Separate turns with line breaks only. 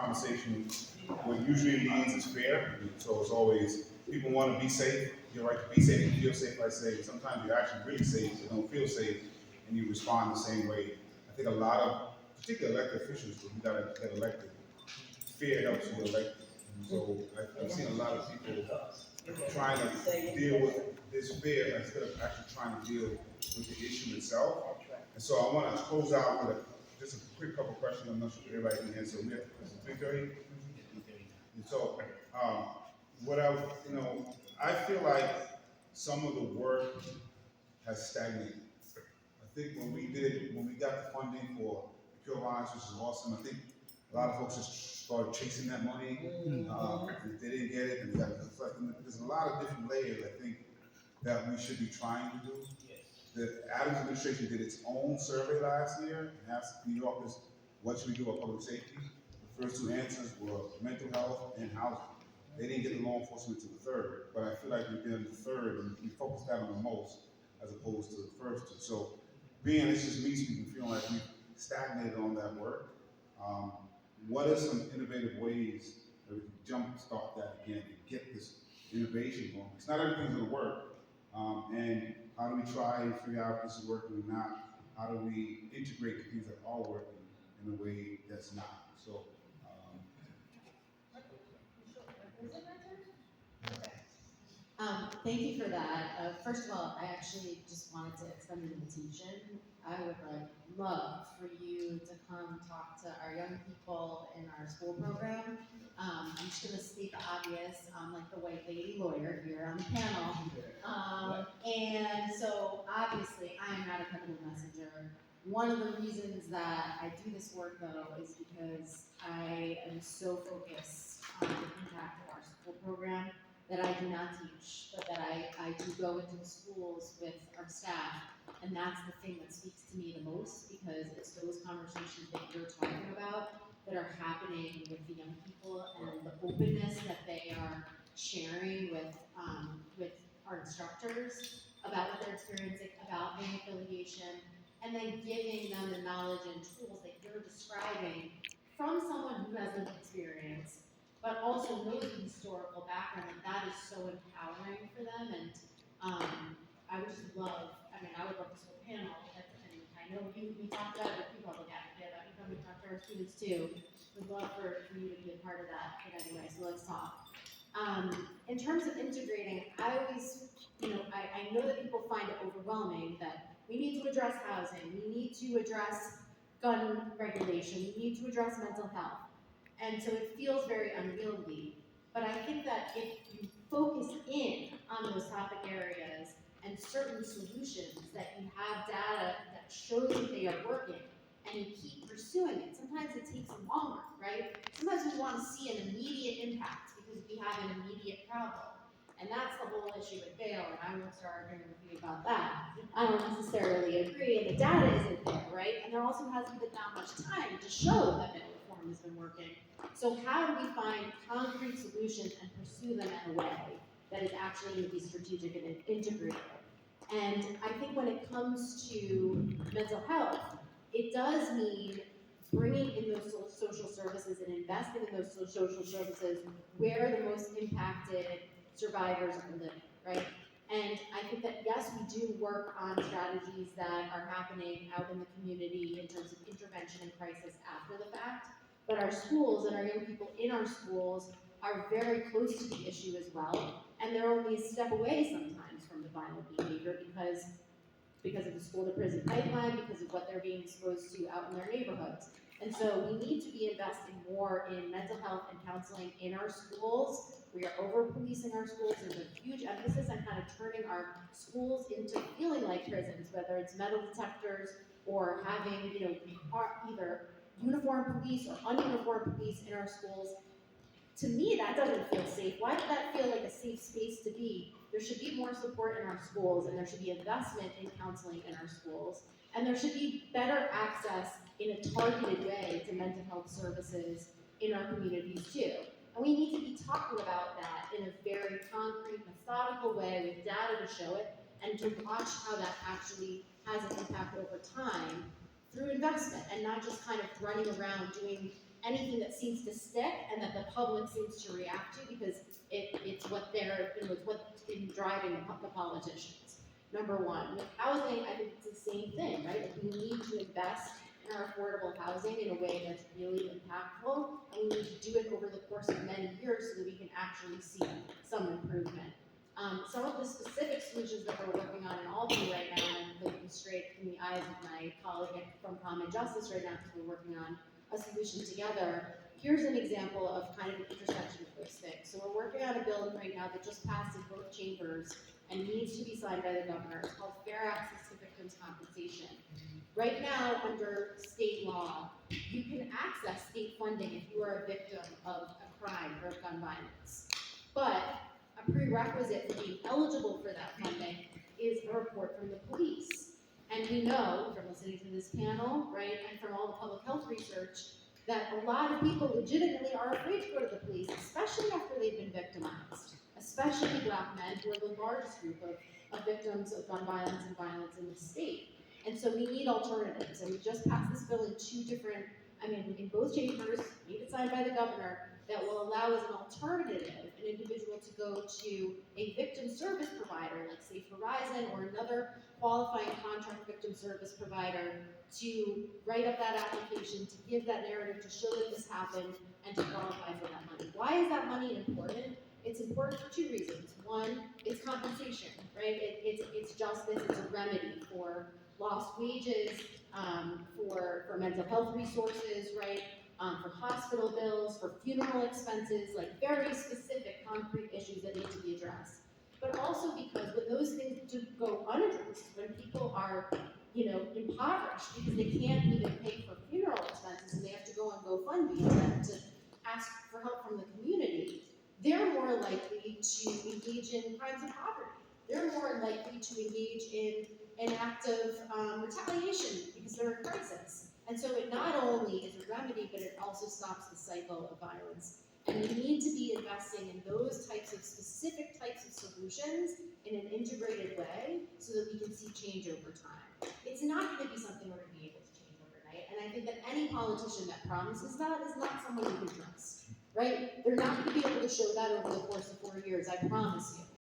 conversation, what usually leads is fear. So it's always, people want to be safe. You're right to be safe and feel safe. I say sometimes you're actually really safe, you don't feel safe, and you respond the same way. I think a lot of, particularly elected officials, who got to get elected, fear helps you get elected. And so I've seen a lot of people trying to deal with this fear instead of actually trying to deal with the issue itself. And so I want to close out with just a quick couple questions. I'm not sure if everybody can answer. We have 3:30. And so, what I, I feel like some of the work has stagnated. I think when we got the funding for Pure Lines, which is awesome, I think a lot of folks just started chasing that money. If they didn't get it, and they got to collect. There's a lot of different layers, I think, that we should be trying to do. The Adams administration did its own survey last year and asked New Yorkers, what should we do about public safety? The first two answers were mental health and housing. They didn't get the law enforcement to the third, but I feel like we did the third and we focused that on the most as opposed to the first two. So it's just me speaking, feeling like we stagnated on that work. What are some innovative ways that we can jumpstart that again and get this innovation going? Because not everything's going to work. And how do we try and figure out if this is working or not? How do we integrate the things that are working in a way that's not? So,
Thank you for that. First of all, I actually just wanted to extend an invitation. I would love for you to come talk to our young people in our school program. I'm just going to state the obvious. I'm like the white lady lawyer here on the panel. And so obviously I am not a credible messenger. One of the reasons that I do this work though is because I am so focused on the impact of our school program that I do not teach, but that I do go into the schools with our staff. And that's the thing that speaks to me the most, because it's those conversations that you're talking about that are happening with the young people, and the openness that they are sharing with our instructors about what they're experiencing, about gang affiliation, and then giving them the knowledge and tools that you're describing from someone who has lived experience, but also knows the historical background, and that is so empowering for them. And I would just love, I would love this whole panel, and I know we talked about it, you probably have to about you coming to talk to our students too. We'd love for you to be a part of that. But anyway, so let's talk. In terms of integrating, I always, I know that people find it overwhelming that we need to address housing, we need to address gun regulation, we need to address mental health. And so it feels very unwieldy. But I think that if you focus in on those topic areas and certain solutions that you have data that shows that they are working, and you keep pursuing it, sometimes it takes longer, right? Sometimes we want to see an immediate impact because we have an immediate problem. And that's the whole issue with bail, and I won't start arguing with you about that. I don't necessarily agree, and the data isn't there, right? And there also hasn't been that much time to show that bail reform has been working. So how do we find concrete solutions and pursue them in a way that is actually going to be strategic and integrated? And I think when it comes to mental health, it does mean bringing in those social services and investing in those social services where the most impacted survivors are living, right? And I think that, yes, we do work on strategies that are happening out in the community in terms of intervention and crisis after the fact, but our schools and our young people in our schools are very close to the issue as well, and they're only a step away sometimes from the violent behavior because of the school to prison pipeline, because of what they're being exposed to out in their neighborhoods. And so we need to be investing more in mental health and counseling in our schools. We are over-policing our schools. There's a huge emphasis on kind of turning our schools into feeling like prisons, whether it's metal detectors or having, either uniformed police or ununiformed police in our schools. To me, that doesn't feel safe. Why does that feel like a safe space to be? There should be more support in our schools, and there should be investment in counseling in our schools, and there should be better access in a targeted way to mental health services in our communities too. And we need to be talking about that in a very concrete, methodical way with data to show it, and to watch how that actually has an impact over time through investment, and not just kind of running around doing anything that seems to stick and that the public seems to react to because it's what they're, it's what's been driving the politicians. Number one. With housing, I think it's the same thing, right? Like we need to invest in our affordable housing in a way that's really impactful, and we need to do it over the course of many years so that we can actually see some improvement. Some of the specific solutions that we're working on in Albany right now, and I'm looking straight in the eyes of my colleague from Common Justice right now because we're working on a solution together. Here's an example of kind of an intersection of those things. So we're working on a bill right now that just passed in both chambers and needs to be signed by the governor. It's called Fair Access to Victims' Compensation. Right now, under state law, you can access state funding if you are a victim of a crime or of gun violence. But a prerequisite for being eligible for that funding is a report from the police. And we know from listening to this panel, right, and from all the public health research, that a lot of people legitimately are afraid to go to the police, especially after they've been victimized, especially Black men, who are the largest group of victims of gun violence and violence in the state. And so we need alternatives, and we just passed this bill in in both chambers, made it signed by the governor, that will allow as an alternative an individual to go to a victim service provider, like say Verizon or another qualifying contract victim service provider, to write up that application, to give that narrative, to show that this happened, and to qualify for that money. Why is that money important? It's important for two reasons. One, it's compensation, right? It's justice, it's a remedy for lost wages, for mental health resources, right? For hospital bills, for funeral expenses, like very specific concrete issues that need to be addressed. But also because when those things do go unaddressed, when people are, impoverished because they can't even pay for funeral expenses and they have to go on GoFundMe and to ask for help from the community, they're more likely to engage in crimes of poverty. They're more likely to engage in an act of retaliation because they're in crisis. And so it not only is a remedy, but it also stops the cycle of violence. And we need to be investing in those types of specific types of solutions in an integrated way so that we can see change over time. It's not going to be something we're going to be able to change overnight. And I think that any politician that promises that is not someone you can trust, right? They're not going to be able to show that over the course of 4 years, I promise you.